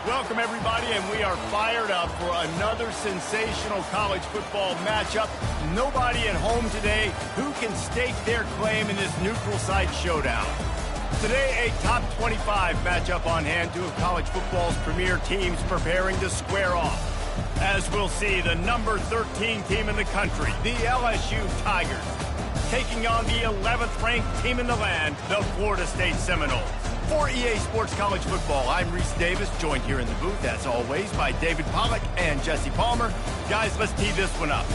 Welcome, everybody, and we are fired up for another sensational college football matchup. Nobody at home today who can stake their claim in this neutral site showdown. Today, a top 25 matchup on hand, two of college football's premier teams preparing to square off. As we'll see, the number 13 team in the country, the LSU Tigers, taking on the 11th ranked team in the land, the Florida State Seminoles. For EA Sports College Football, I'm Reese Davis, joined here in the booth, as always, by David Pollack and Jesse Palmer. Guys, let's tee this one up.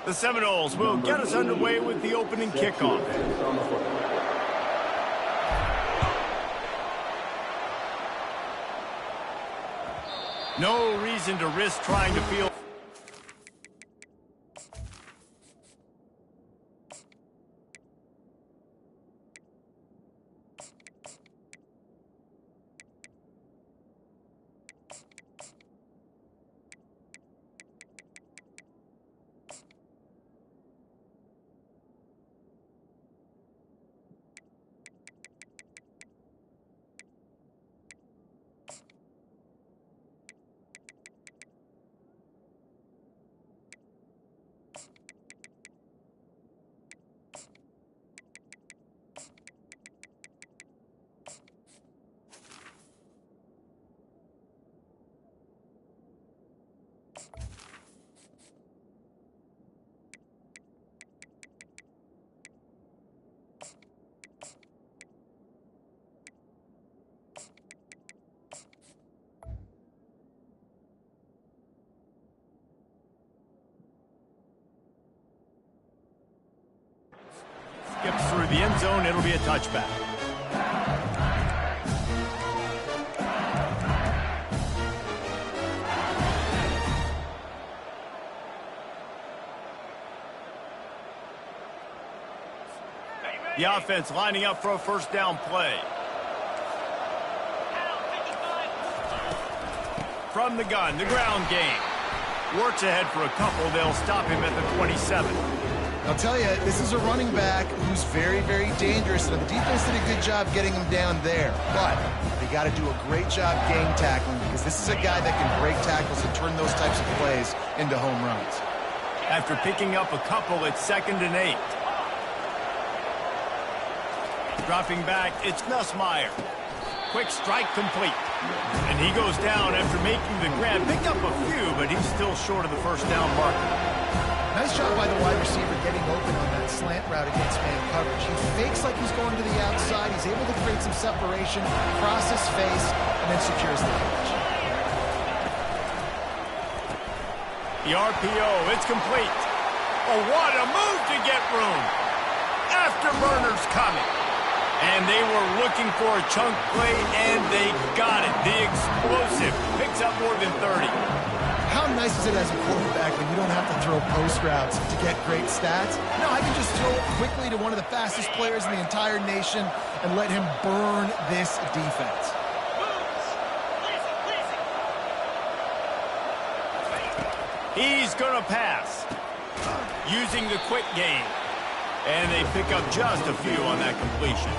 The Seminoles will get us underway with the opening kickoff. No reason to risk trying to field. Skips through the end zone, it'll be a touchback. The offense lining up for a first down play. From the gun, the ground game. Works ahead for a couple, they'll stop him at the 27. I'll tell you, this is a running back who's very, very dangerous, and the defense did a good job getting him down there. But they got to do a great job game tackling, because this is a guy that can break tackles and turn those types of plays into home runs. After picking up a couple, it's 2nd and 8. Dropping back, it's Nussmeier. Quick strike complete. And he goes down after making the grab. Picked up a few, but he's still short of the first down marker. Nice job by the wide receiver getting open on that slant route against man coverage. He fakes like he's going to the outside. He's able to create some separation, cross his face, and then secures the catch. The RPO, it's complete. Oh, what a move to get room. Afterburners coming. And they were looking for a chunk play, and they got it. The explosive picks up more than 30. How nice is it as a quarterback when you don't have to throw post routes to get great stats? No, I can just throw it quickly to one of the fastest players in the entire nation and let him burn this defense. He's going to pass, using the quick game. And they pick up just a few on that completion.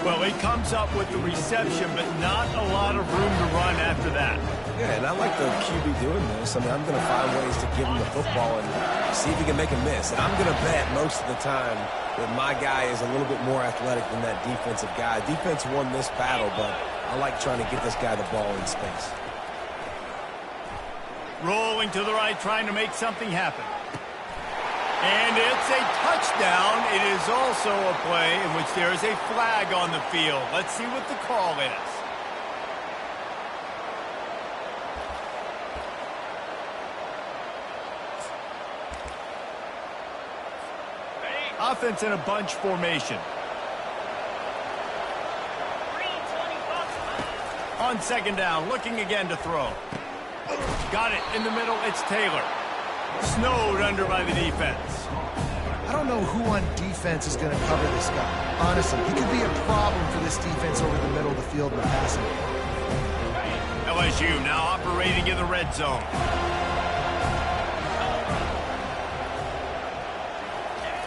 Well, he comes up with the reception, but not a lot of room to run after that. Yeah, and I like the QB doing this. I mean, I'm going to find ways to give him the football and see if he can make a miss. And I'm going to bet most of the time that my guy is a little bit more athletic than that defensive guy. Defense won this battle, but I like trying to get this guy the ball in space. Rolling to the right, trying to make something happen. And it's a touchdown. It is also a play in which there is a flag on the field. Let's see what the call is. Offense in a bunch formation. On 2nd down, looking again to throw. Got it in the middle, it's Taylor. Snowed under by the defense. I don't know who on defense is going to cover this guy. Honestly, he could be a problem for this defense over the middle of the field in the passing game. LSU now operating in the red zone.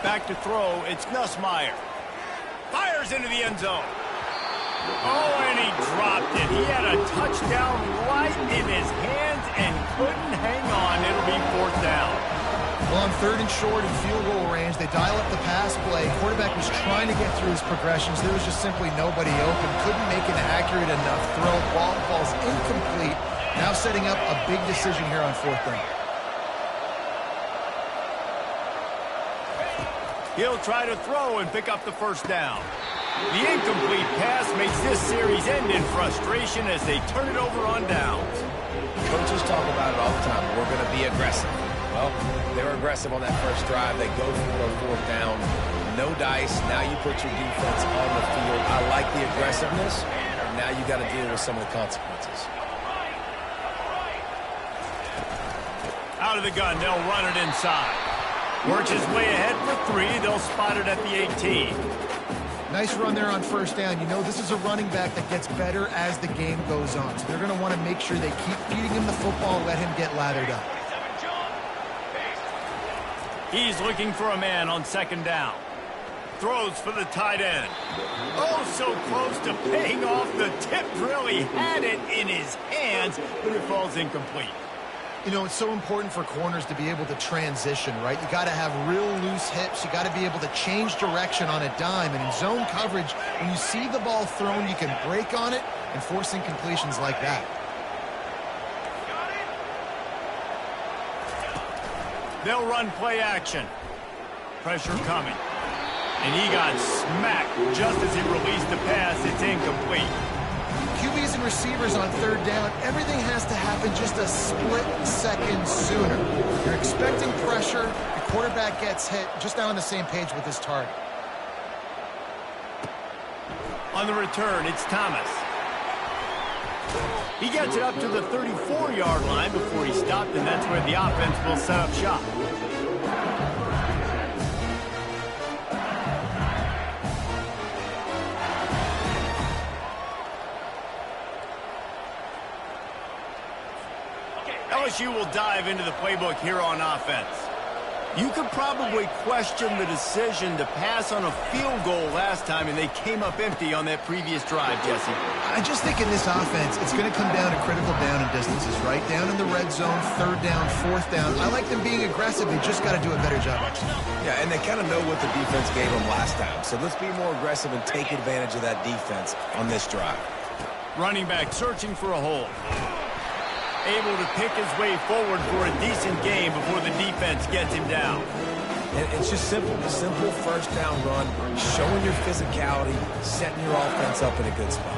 Back to throw, it's Nussmeier. Fires into the end zone. Oh, and he dropped it. He had a touchdown right in his hands and couldn't hang on. It'll be 4th down. Well, on 3rd and short in field goal range, they dial up the pass play. Quarterback was trying to get through his progressions. There was just simply nobody open. Couldn't make an accurate enough throw. Ball falls incomplete. Now setting up a big decision here on 4th down. He'll try to throw and pick up the 1st down. The incomplete pass makes this series end in frustration as they turn it over on downs. Coaches talk about it all the time. We're going to be aggressive. Well, they were aggressive on that first drive. They go for it on 4th down. No dice. Now you put your defense on the field. I like the aggressiveness. Now you got to deal with some of the consequences. Out of the gun, they'll run it inside. Works his way ahead for 3. They'll spot it at the 18. Nice run there on 1st down. You know, this is a running back that gets better as the game goes on. So they're going to want to make sure they keep feeding him the football and let him get lathered up. He's looking for a man on 2nd down. Throws for the tight end. Oh, so close to paying off the tip drill. He had it in his hands, but it falls incomplete. You know, it's so important for corners to be able to transition, right? You got to have real loose hips. You got to be able to change direction on a dime. And in zone coverage, when you see the ball thrown, you can break on it and force incompletions like that. They'll run play action. Pressure coming. And he got smacked just as he released the pass. It's incomplete. QBs and receivers on 3rd down, everything has to happen just a split second sooner. You're expecting pressure, the quarterback gets hit, just now on the same page with his target. On the return, it's Thomas. He gets it up to the 34-yard line before he stopped, and that's where the offense will set up shop. LSU will dive into the playbook here on offense. You could probably question the decision to pass on a field goal last time, and they came up empty on that previous drive, Jesse. I just think in this offense, it's going to come down to critical down and distances, right? Down in the red zone, 3rd down, 4th down. I like them being aggressive. They just got to do a better job executing. Yeah, and they kind of know what the defense gave them last time. So let's be more aggressive and take advantage of that defense on this drive. Running back searching for a hole. Able to pick his way forward for a decent game before the defense gets him down. And it's just simple 1st down run, showing your physicality, setting your offense up in a good spot.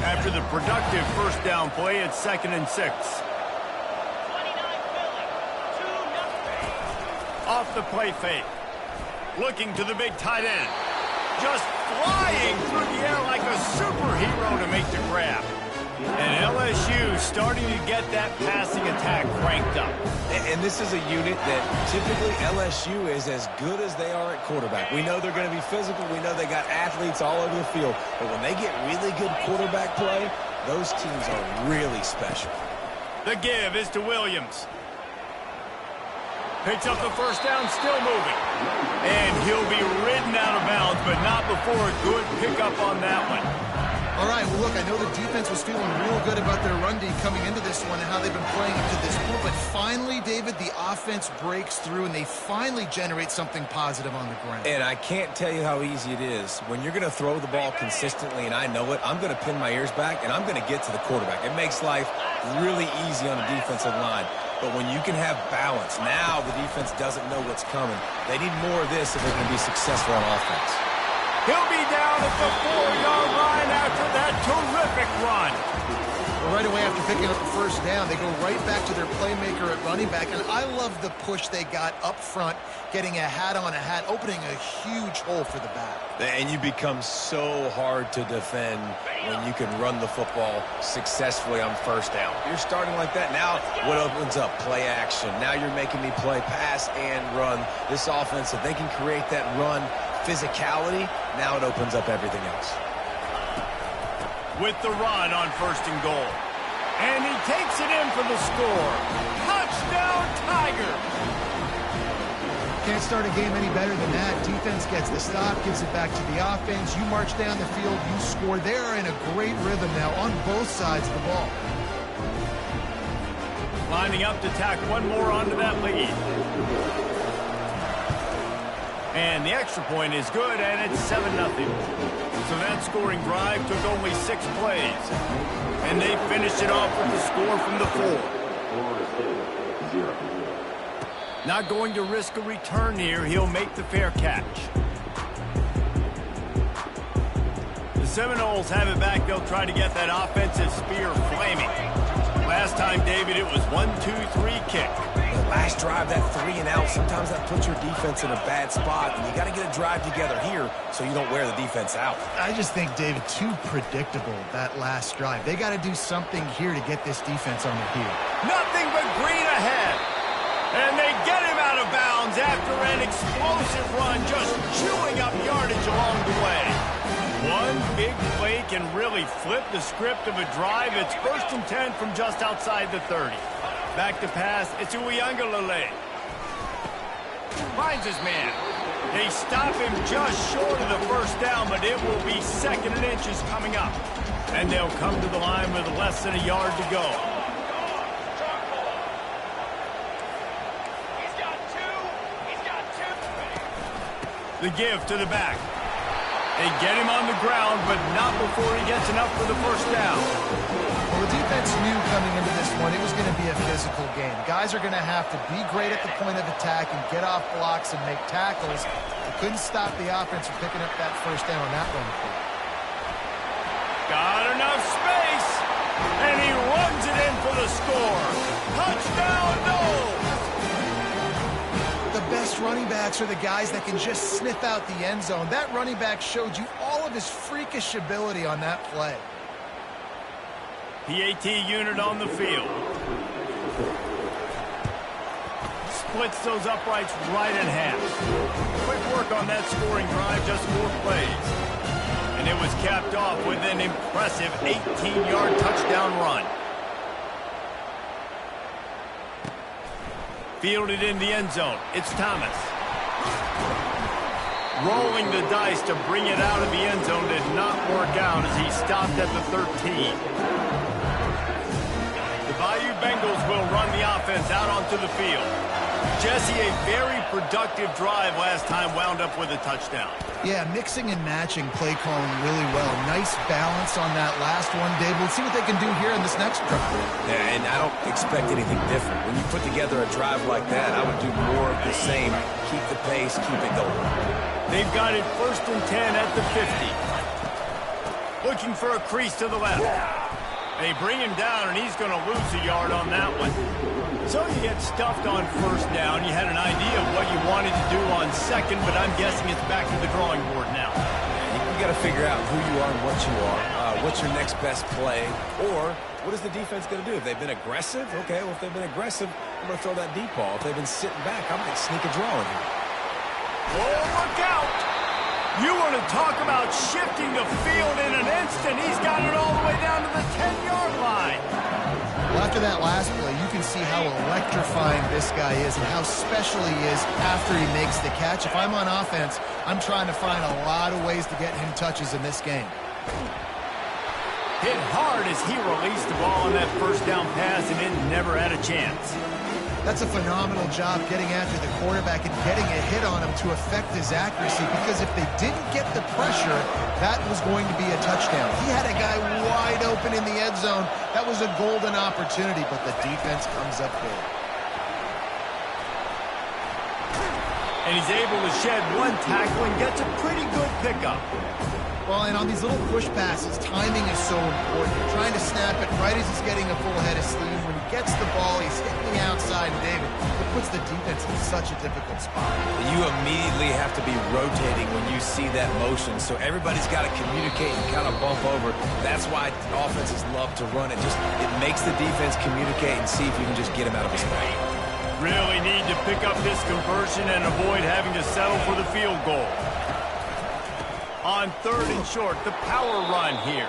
After the productive 1st down play, it's 2nd and 6. Off the play fake. Looking to the big tight end. Just flying through the air like a superhero to make the grab. And LSU starting to get that passing attack cranked up. And this is a unit that typically LSU is as good as they are at quarterback. We know they're going to be physical. We know they got athletes all over the field. But when they get really good quarterback play, those teams are really special. The give is to Williams. Picks up the 1st down, still moving. And he'll be ridden out of bounds, but not before a good pickup on that one. All right, well, look, I know the defense was feeling real good about their run D coming into this one and how they've been playing up to this point. But finally, David, the offense breaks through, and they finally generate something positive on the ground. And I can't tell you how easy it is. When you're going to throw the ball consistently, and I know it, I'm going to pin my ears back, and I'm going to get to the quarterback. It makes life really easy on the defensive line. But when you can have balance, now the defense doesn't know what's coming. They need more of this if they're going to be successful on offense. He'll be down at the 4-yard line after that terrific run. But right away after picking up the first down, they go right back to their playmaker at running back. And I love the push they got up front, getting a hat on a hat, opening a huge hole for the back. And you become so hard to defend when you can run the football successfully on first down. You're starting like that. Now what opens up? Play action. Now you're making me play pass and run. This offense, if they can create that run physicality, now it opens up everything else. With the run on 1st and goal. And he takes it in for the score. Touchdown, Tiger! Can't start a game any better than that. Defense gets the stop, gives it back to the offense. You march down the field, you score. They're in a great rhythm now on both sides of the ball. Lining up to tack one more onto that lead. And the extra point is good, and it's 7-0. So that scoring drive took only 6 plays. And they finished it off with the score from the 4. Not going to risk a return here. He'll make the fair catch. The Seminoles have it back. They'll try to get that offensive spear flaming. Last time, David, it was 1-2-3 kick. Last drive, that 3 and out, sometimes that puts your defense in a bad spot, and you got to get a drive together here so you don't wear the defense out. I just think, David, too predictable, that last drive. They got to do something here to get this defense on the heel. Nothing but green ahead. And they get him out of bounds after an explosive run, just chewing up yardage along the way. One big play can really flip the script of a drive. It's 1st and 10 from just outside the 30. Back to pass, it's Ncaa. Finds his man. They stop him just short of the first down, but it will be 2nd and inches coming up. And they'll come to the line with less than a yard to go. The give to the back. They get him on the ground, but not before he gets enough for the first down. Well, the defense knew coming into this one it was going to be a physical game. Guys are going to have to be great at the point of attack and get off blocks and make tackles. They couldn't stop the offense from picking up that first down on that one. Got enough space, and he runs it in for the score. Touchdown, no! The best running backs are the guys that can just sniff out the end zone. That running back showed you all of his freakish ability on that play. PAT unit on the field. Splits those uprights right in half. Quick work on that scoring drive, just 4 plays. And it was capped off with an impressive 18-yard touchdown run. Fielded in the end zone. It's Thomas. Rolling the dice to bring it out of the end zone did not work out as he stopped at the 13. The Bayou Bengals will run the offense out onto the field. Jesse, a very productive drive last time wound up with a touchdown. Yeah, mixing and matching play calling really well. Nice balance on that last one, Dave. We'll see what they can do here in this next drive. Yeah, and I don't expect anything different. When you put together a drive like that, I would do more of the same. Keep the pace, keep it going. They've got it 1st and 10 at the 50. Looking for a crease to the left. They bring him down, and he's going to lose a yard on that one. So you get stuffed on first down. You had an idea of what you wanted to do on second, but I'm guessing it's back to the drawing board now. You got to figure out who you are and what you are. What's your next best play? Or what is the defense going to do? If they've been aggressive, okay, well, if they've been aggressive, I'm going to throw that deep ball. If they've been sitting back, I'm going to sneak a draw in here. Oh, look out! You want to talk about shifting the field in an instant. He's got it all the way down to the 10-yard line. Well, after that last play, you can see how electrifying this guy is and how special he is after he makes the catch. If I'm on offense, I'm trying to find a lot of ways to get him touches in this game. Hit hard as he released the ball on that first down pass, and it never had a chance. That's a phenomenal job getting after the quarterback and getting a hit on him to affect his accuracy, because if they didn't get the pressure, that was going to be a touchdown. He had a guy wide open in the end zone. That was a golden opportunity, but the defense comes up big. And he's able to shed one tackle and gets a pretty good pickup. Well, and on these little push passes, timing is so important. You're trying to snap it right as he's getting a full head of steam. When he gets the ball, he's hitting the outside, and David, it puts the defense in such a difficult spot. You immediately have to be rotating when you see that motion, so everybody's got to communicate and kind of bump over. That's why offenses love to run it. It makes the defense communicate and see if you can just get him out of his way. Really need to pick up this conversion and avoid having to settle for the field goal. On 3rd and short, the power run here.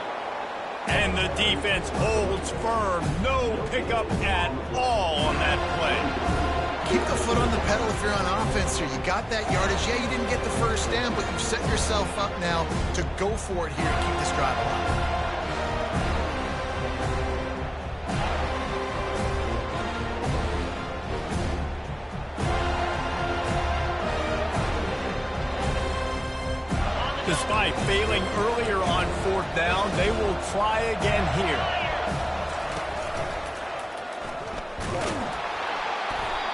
And the defense holds firm. No pickup at all on that play. Keep the foot on the pedal if you're on offense here. You got that yardage. Yeah, you didn't get the first down, but you've set yourself up now to go for it here and keep this drive alive. Despite failing earlier on 4th down, they will try again here.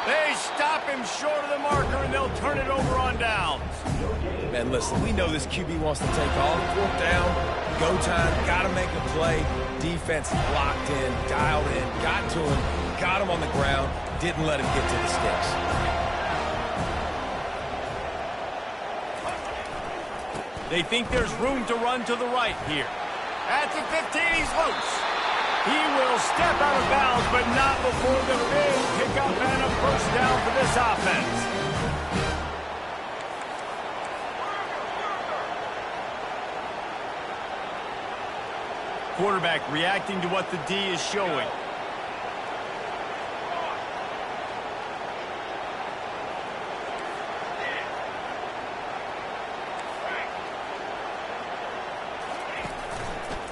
They stop him short of the marker, and they'll turn it over on downs. Man, listen, we know this QB wants to take off. 4th down, go time, got to make a play. Defense locked in, dialed in, got to him, got him on the ground, didn't let him get to the sticks. They think there's room to run to the right here. At the 15, he's loose. He will step out of bounds, but not before the big pickup and a first down for this offense. Quarterback reacting to what the D is showing.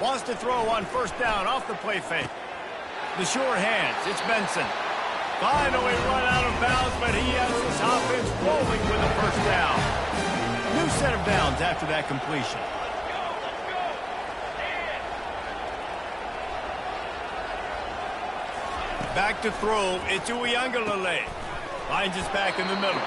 Wants to throw on 1st down off the play fake. The sure hands, it's Benson. Finally run out of bounds, but he has his offense rolling with a 1st down. New set of downs after that completion. Back to throw, it's Ncaa. Finds us back in the middle.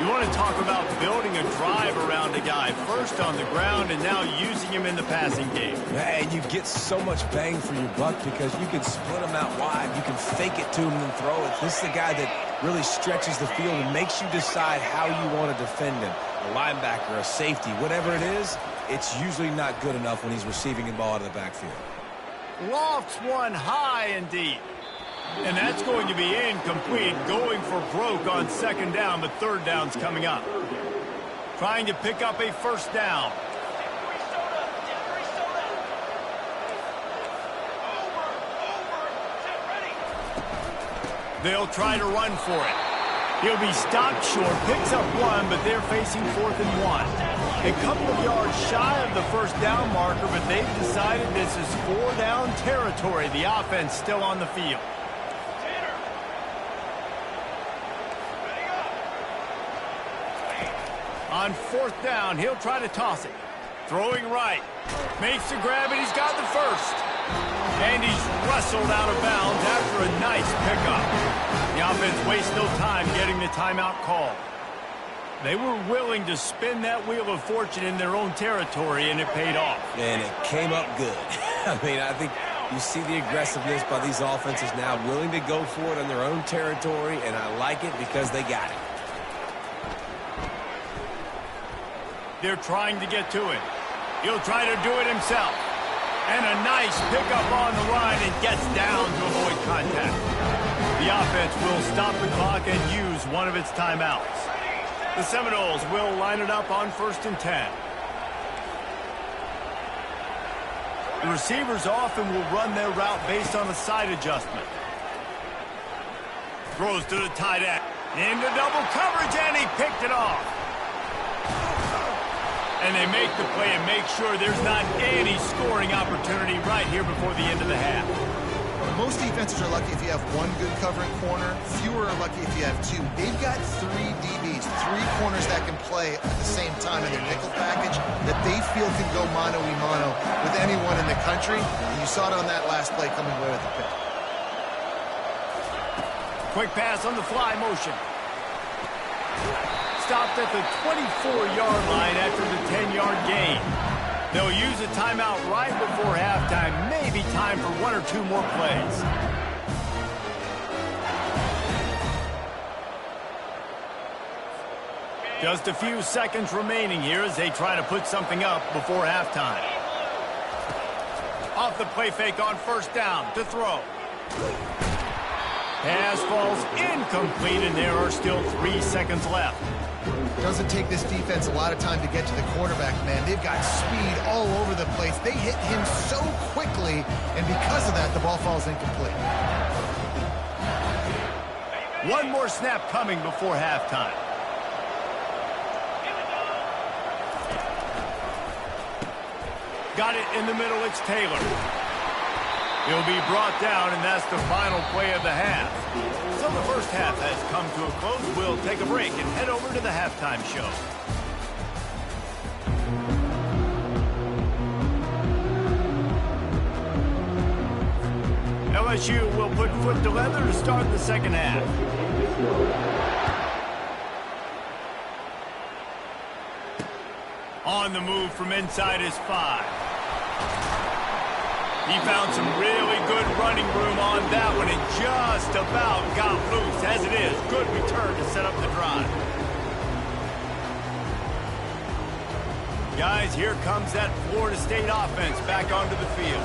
You want to talk about building a drive around a guy. First on the ground and now using him in the passing game. And you get so much bang for your buck because you can split him out wide. You can fake it to him and throw it. This is the guy that really stretches the field and makes you decide how you want to defend him. A linebacker, a safety, whatever it is, it's usually not good enough when he's receiving the ball out of the backfield. Lofts one high and deep. And that's going to be incomplete, going for broke on 2nd down, but 3rd down's coming up. Trying to pick up a 1st down. They'll try to run for it. He'll be stopped short, picks up 1, but they're facing 4th and 1. A couple of yards shy of the 1st down marker, but they've decided this is 4-down territory. The offense still on the field. On 4th down, he'll try to toss it. Throwing right. Makes the grab, and he's got the 1st. And he's wrestled out of bounds after a nice pickup. The offense wastes no time getting the timeout call. They were willing to spin that wheel of fortune in their own territory, and it paid off. And it came up good. I mean, I think you see the aggressiveness by these offenses now, willing to go for it in their own territory, and I like it because they got it. They're trying to get to him. He'll try to do it himself. And a nice pickup on the line and gets down to avoid contact. The offense will stop the clock and use one of its timeouts. The Seminoles will line it up on 1st and 10. The receivers often will run their route based on a side adjustment. Throws to the tight end. Into double coverage, and he picked it off. And they make the play and make sure there's not any scoring opportunity right here before the end of the half. Most defenses are lucky if you have 1 good covering corner. Fewer are lucky if you have 2. They've got 3 DBs, 3 corners that can play at the same time in their nickel package that they feel can go mano-a-mano with anyone in the country. And you saw it on that last play coming away with the pick. Quick pass on the fly motion. Stopped at the 24-yard line after the 10-yard gain. They'll use a timeout right before halftime. Maybe time for one or two more plays. Just a few seconds remaining here as they try to put something up before halftime. Off the play fake on first down to throw. Pass falls incomplete, and there are still 3 seconds left. Doesn't take this defense a lot of time to get to the quarterback, man. They've got speed all over the place. They hit him so quickly, and because of that, the ball falls incomplete. One more snap coming before halftime. Got it in the middle, it's Taylor. He'll be brought down, and that's the final play of the half. So the first half has come to a close. We'll take a break and head over to the halftime show. LSU will put foot to leather to start the second half. On the move from inside his 5. He found some really good running room on that one and just about got loose. As it is, good return to set up the drive. Guys, here comes that Florida State offense back onto the field.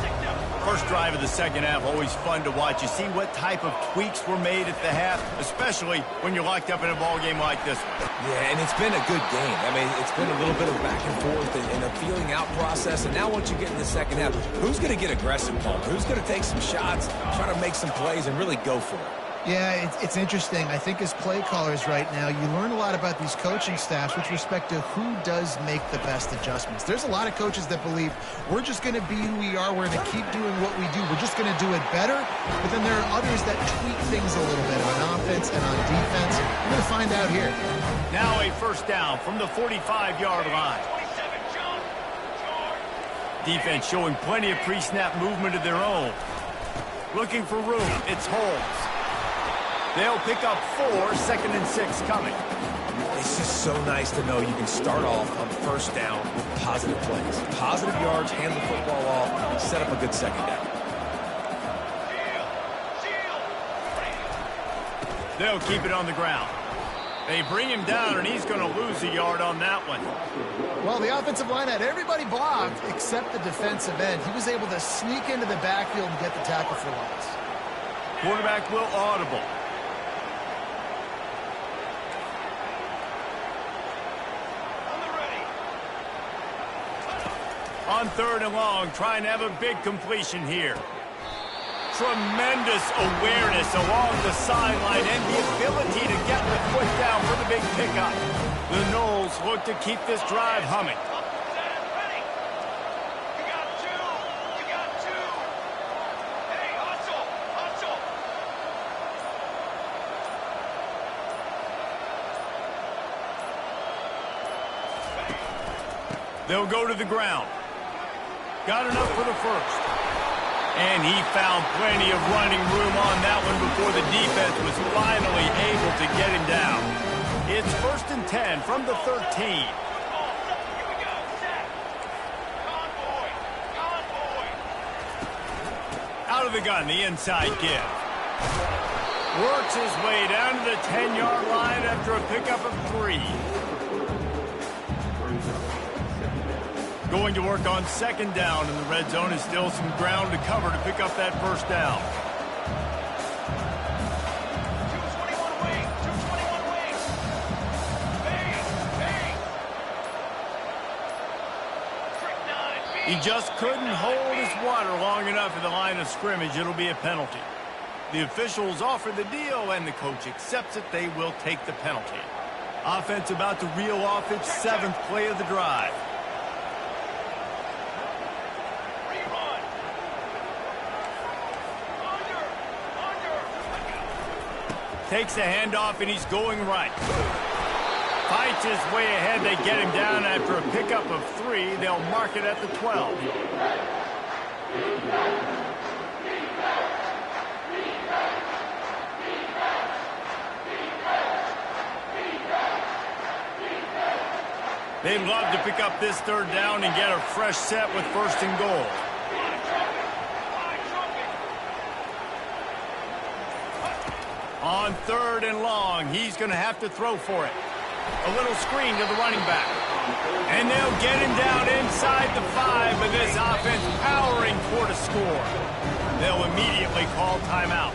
First drive of the second half, always fun to watch. You see what type of tweaks were made at the half, especially when you're locked up in a ball game like this one. Yeah, and it's been a good game. I mean, it's been a little bit of back and forth and a feeling out process. And now once you get in the second half, who's going to get aggressive, Paul? Who's going to take some shots, try to make some plays, and really go for it? Yeah, it's interesting. I think as play callers right now, you learn a lot about these coaching staffs with respect to who does make the best adjustments. There's a lot of coaches that believe we're just going to be who we are. We're going to keep doing what we do. We're just going to do it better. But then there are others that tweak things a little bit on offense and on defense. We're going to find out here. Now a first down from the 45-yard line. Defense showing plenty of pre-snap movement of their own. Looking for room. It's Holmes. They'll pick up 4, second and 6 coming. It's just so nice to know you can start off on first down with positive plays. Positive yards, hand the football off, set up a good second down. They'll keep it on the ground. They bring him down, and he's going to lose a yard on that one. Well, the offensive line had everybody blocked except the defensive end. He was able to sneak into the backfield and get the tackle for loss. Quarterback will audible. On third and long, trying to have a big completion here. Tremendous awareness along the sideline and the ability to get the foot down for the big pickup. The Noles look to keep this drive humming. They'll go to the ground. Got enough for the first. And he found plenty of running room on that one before the defense was finally able to get him down. It's 1st and 10 from the 13. Out of the gun, the inside give. Works his way down to the 10-yard line after a pickup of 3. Going to work on second down, and the red zone is still some ground to cover to pick up that first down. He just couldn't hold his water long enough at the line of scrimmage. It'll be a penalty. The officials offer the deal, and the coach accepts it. They will take the penalty. Offense about to reel off its 7th play of the drive. Takes the handoff, and he's going right. Fights his way ahead. They get him down after a pickup of 3. They'll mark it at the 12. They'd love to pick up this third down and get a fresh set with first and goal. On third and long, he's going to have to throw for it. A little screen to the running back. And they'll get him down inside the 5, but this offense powering toward a score. They'll immediately call timeout.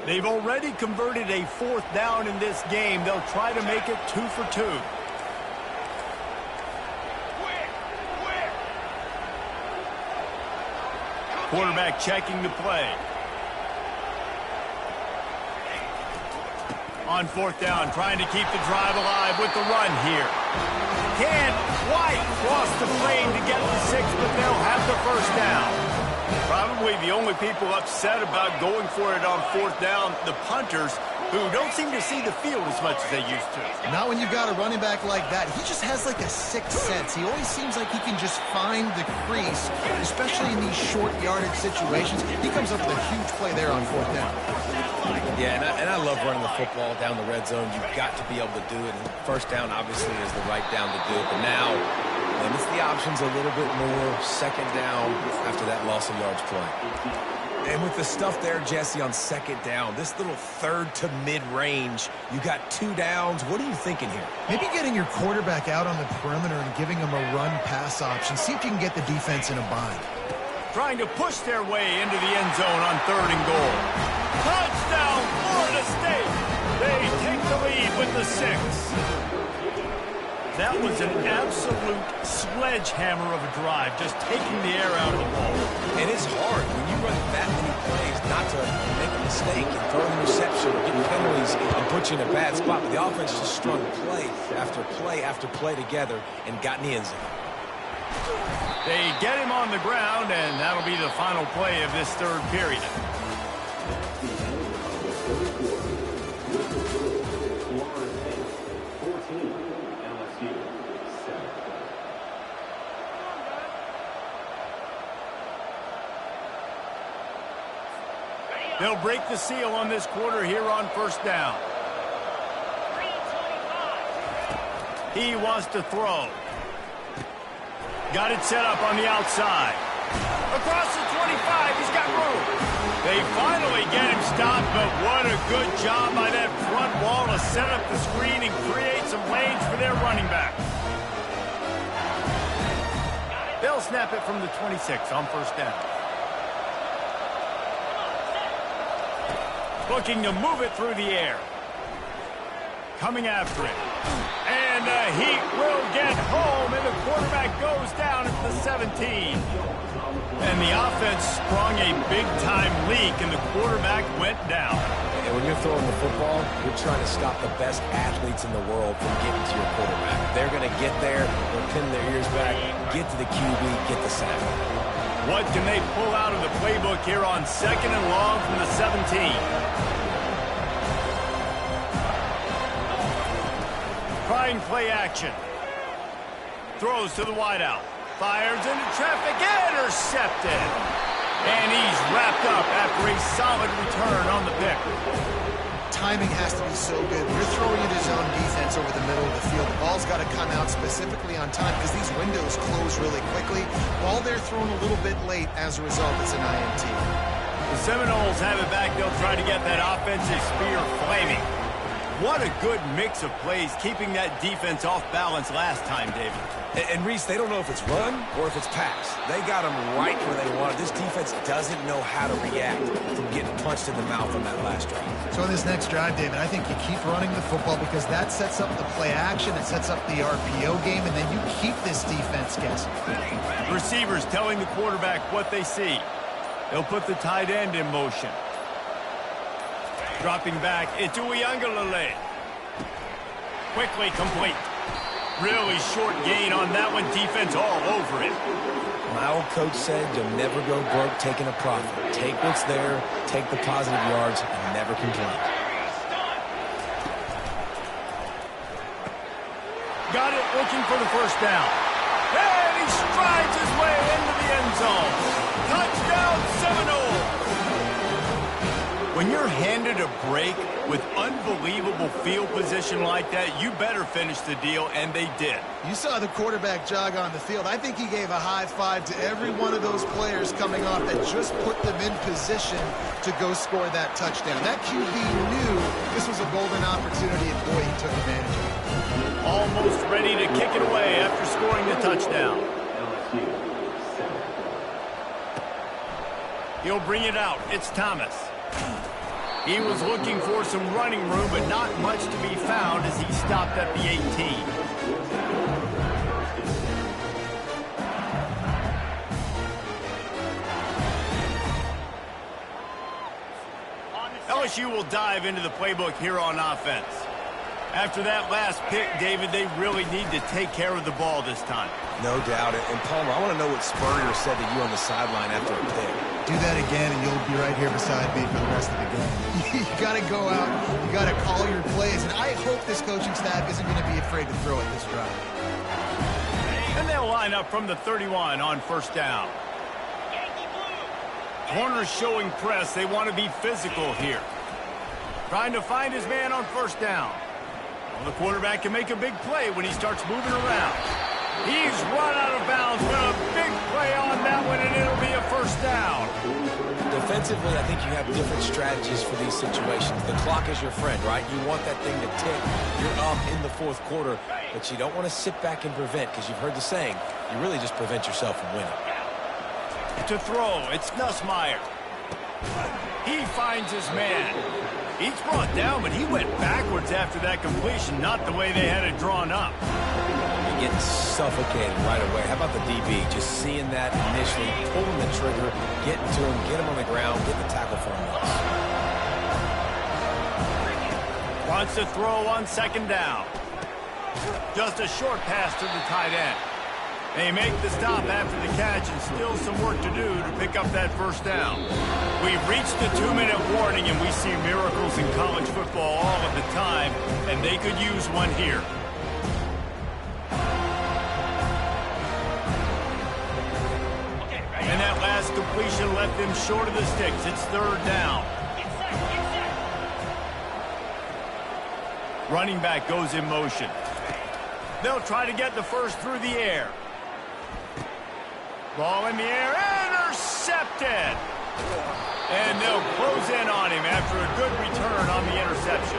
They've already converted a 4th down in this game. They'll try to make it 2 for 2. Quarterback checking the play. On 4th down, trying to keep the drive alive with the run here. Can't quite cross the plane to get the 6, but they'll have the first down. Probably the only people upset about going for it on 4th down, the punters, who don't seem to see the field as much as they used to. Not when you've got a running back like that. He just has like a sixth sense. He always seems like he can just find the crease, especially in these short yardage situations. He comes up with a huge play there on 4th down. Yeah, and I love running the football down the red zone. You've got to be able to do it. And first down, obviously, is the right down to do it. But now, limits the options a little bit more. Second down after that loss of yards play. And with the stuff there, Jesse, on second down, this little third to mid-range, you got 2 downs. What are you thinking here? Maybe getting your quarterback out on the perimeter and giving him a run-pass option. See if you can get the defense in a bind. Trying to push their way into the end zone on 3rd and goal. Touchdown, Florida State! They take the lead with the 6. That was an absolute sledgehammer of a drive, just taking the air out of the ball. And it's hard when you run that many plays not to make a mistake and throw an interception or get penalties and put you in a bad spot. But the offense just strung play after play after play together and got in the end zone. They get him on the ground, and that'll be the final play of this 3rd period. They'll break the seal on this quarter here on 1st down. He wants to throw. Got it set up on the outside. Across the 25, he's got room. They finally get him stopped, but what a good job by that front wall to set up the screen and create some lanes for their running back. They'll snap it from the 26 on 1st down. Looking to move it through the air. Coming after it. And the Heat will get home, and the quarterback goes down at the 17. And the offense sprung a big-time leak, and the quarterback went down. And when you're throwing the football, you're trying to stop the best athletes in the world from getting to your quarterback. They're going to get there, they'll pin their ears back, get to the QB, get the sack. What can they pull out of the playbook here on 2nd and long from the 17? Trying play action. Throws to the wideout. Fires into traffic. Intercepted. And he's wrapped up after a solid return on the pick. Timing has to be so good. You're throwing it his own defense over the middle of the field. The ball's got to come out specifically on time because these windows close really quickly. Ball they're thrown a little bit late. As a result, it's an INT. The Seminoles have it back. They'll try to get that offensive spear flaming. What a good mix of plays, keeping that defense off balance last time, David. And Reese, they don't know if it's run or if it's pass. They got them right where they want it. This defense doesn't know how to react from getting punched in the mouth on that last drive. So in this next drive, David, I think you keep running the football because that sets up the play action, it sets up the RPO game, and then you keep this defense guessing. Receivers telling the quarterback what they see. They'll put the tight end in motion. Dropping back, it's Uiagalelei. Quickly complete. Really short gain on that one. Defense all over it. My old coach said you'll never go broke taking a profit. Take what's there, take the positive yards, and never complain. Got it, looking for the first down. And he strides his way into the end zone. Touchdown, Seminoles. When you're handed a break with unbelievable field position like that, you better finish the deal, and they did. You saw the quarterback jog on the field. I think he gave a high five to every one of those players coming off that just put them in position to go score that touchdown. That QB knew this was a golden opportunity, and boy, he took advantage of it. Almost ready to kick it away after scoring the touchdown. He'll bring it out. It's Thomas. He was looking for some running room, but not much to be found as he stopped at the 18. LSU will dive into the playbook here on offense. After that last pick, David, they really need to take care of the ball this time. No doubt. And Palmer, I want to know what Spurrier said to you on the sideline after a pick. Do that again, and you'll be right here beside me for the rest of the game. You got to go out. You got to call your plays. And I hope this coaching staff isn't going to be afraid to throw it this drive. And they'll line up from the 31 on first down. Corners showing press. They want to be physical here. Trying to find his man on first down. Well, the quarterback can make a big play when he starts moving around. He's run out of bounds, but a big play on that one, and it'll be a first down. Defensively, I think you have different strategies for these situations. The clock is your friend, right? You want that thing to tick. You're up in the fourth quarter, but you don't want to sit back and prevent, because you've heard the saying, you really just prevent yourself from winning. To throw, it's Nussmeier. He finds his man. He's brought down, but he went backwards after that completion, not the way they had it drawn up. You're getting suffocated right away. How about the DB? Just seeing that initially, pulling the trigger, getting to him, get him on the ground, get the tackle for him once. Wants to throw on second down. Just a short pass to the tight end. They make the stop after the catch, and still some work to do to pick up that first down. We've reached the 2-minute warning, and we see miracles in college football all of the time, and they could use one here. And that last completion left them short of the sticks. It's third down. Running back goes in motion. They'll try to get the first through the air. Ball in the air, intercepted! And they'll close in on him after a good return on the interception.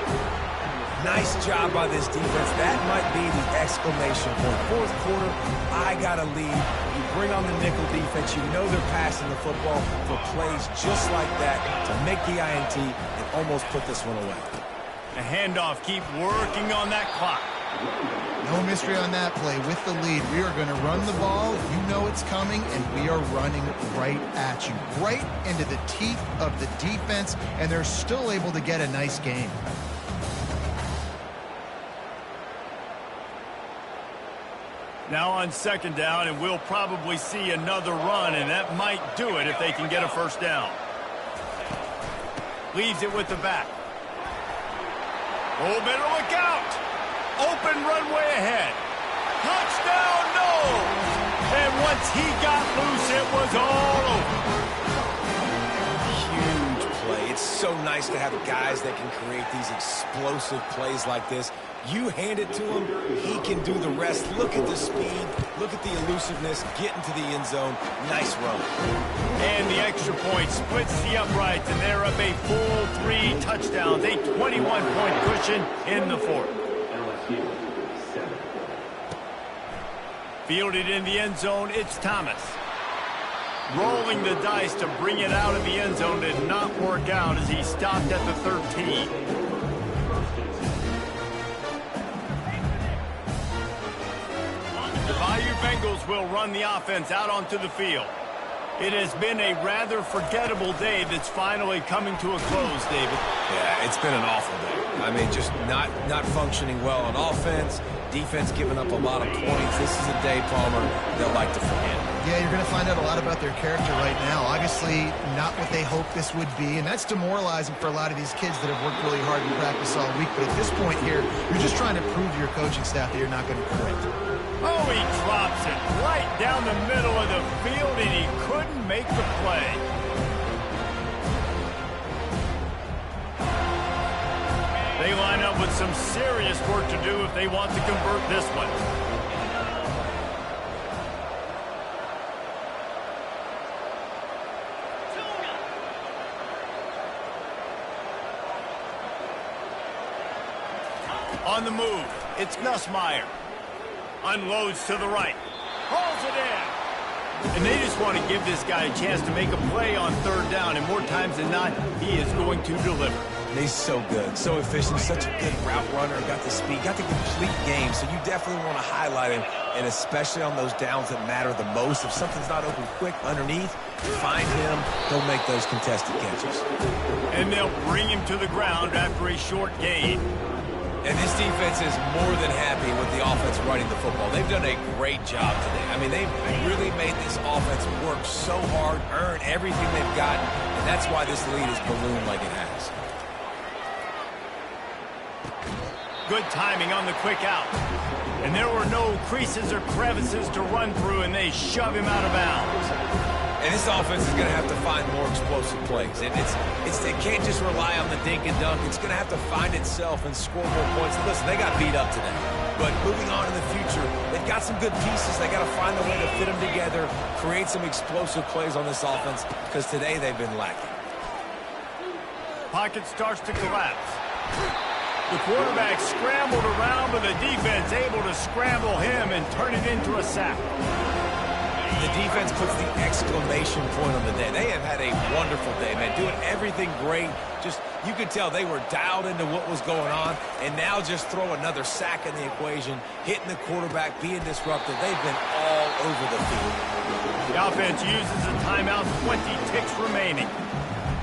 Nice job by this defense. That might be the exclamation point. Fourth quarter, I got a lead. You bring on the nickel defense. You know they're passing the football for plays just like that to make the INT and almost put this one away. A handoff, keep working on that clock. No mystery on that play. With the lead, we are going to run the ball. You know it's coming, and we are running right at you, right into the teeth of the defense, and they're still able to get a nice game. Now on second down, and we'll probably see another run, and that might do it if they can get a first down. Leaves it with the back. Oh, better look out! Open runway ahead. Touchdown, no! And once he got loose, it was all over. Huge play. It's so nice to have guys that can create these explosive plays like this. You hand it to him, he can do the rest. Look at the speed. Look at the elusiveness. Get into the end zone. Nice run. And the extra point splits the uprights, and they're up a full 3 touchdowns. A 21-point cushion in the fourth. Fielded in the end zone, it's Thomas. Rolling the dice to bring it out of the end zone did not work out as he stopped at the 13. The Bayou Bengals will run the offense out onto the field. It has been a rather forgettable day that's finally coming to a close, David. Yeah, it's been an awful day. I mean, just not functioning well on offense. Defense giving up a lot of points. This is a day, Palmer, they'll like to forget. Yeah, you're going to find out a lot about their character right now. Obviously, not what they hoped this would be, and that's demoralizing for a lot of these kids that have worked really hard in practice all week. But at this point here, you're just trying to prove to your coaching staff that you're not going to quit. Oh, he drops it right down the middle of the field, and he couldn't make the play. They line up with some serious work to do if they want to convert this one. On the move, it's Ncaa. Unloads to the right. Hauls it in. And they just want to give this guy a chance to make a play on third down, and more times than not, he is going to deliver. He's so good, so efficient, such a good route runner, got the speed, got the complete game, so you definitely want to highlight him, and especially on those downs that matter the most. If something's not open quick underneath, find him, he'll make those contested catches. And they'll bring him to the ground after a short gain. And this defense is more than happy with the offense running the football. They've done a great job today. I mean, they've really made this offense work so hard, earn everything they've gotten, and that's why this lead is ballooned like it has. Good timing on the quick out. And there were no creases or crevices to run through, and they shove him out of bounds. And this offense is going to have to find more explosive plays. And it can't just rely on the dink and dunk. It's going to have to find itself and score more points. Listen, they got beat up today. But moving on in the future, they've got some good pieces. They got to find a way to fit them together, create some explosive plays on this offense, because today they've been lacking. Pocket starts to collapse. The quarterback scrambled around, but the defense able to scramble him and turn it into a sack. The defense puts the exclamation point on the day. They have had a wonderful day, man, doing everything great. Just, you could tell they were dialed into what was going on, and now just throw another sack in the equation, hitting the quarterback, being disruptive. They've been all over the field. The offense uses a timeout, 20 ticks remaining.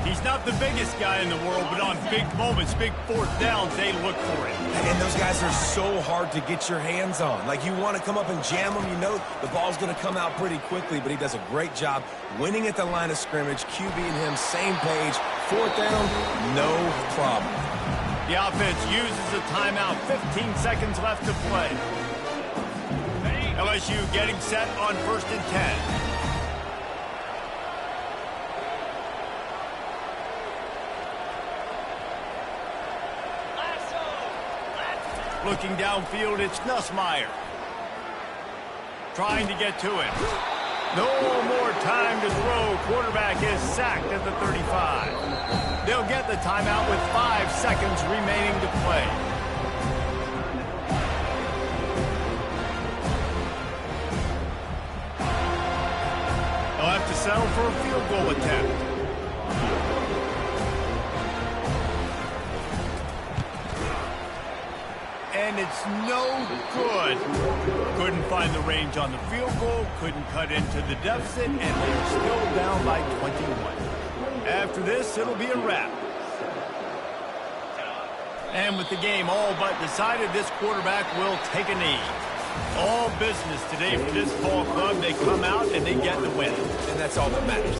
He's not the biggest guy in the world, but on big moments, big fourth downs, they look for it. And those guys are so hard to get your hands on. Like, you want to come up and jam them, you know the ball's going to come out pretty quickly, but he does a great job winning at the line of scrimmage. QB and him, same page. Fourth down, no problem. The offense uses a timeout, 15 seconds left to play. LSU getting set on 1st and 10. Looking downfield, it's Ncaa. Trying to get to it. No more time to throw. Quarterback is sacked at the 35. They'll get the timeout with 5 seconds remaining to play. They'll have to settle for a field goal attempt. And it's no good. Couldn't find the range on the field goal, couldn't cut into the deficit, and they're still down by 21. After this, it'll be a wrap. And with the game all but decided, this quarterback will take a knee. All business today for this ball club. They come out and they get the win. And that's all that matters.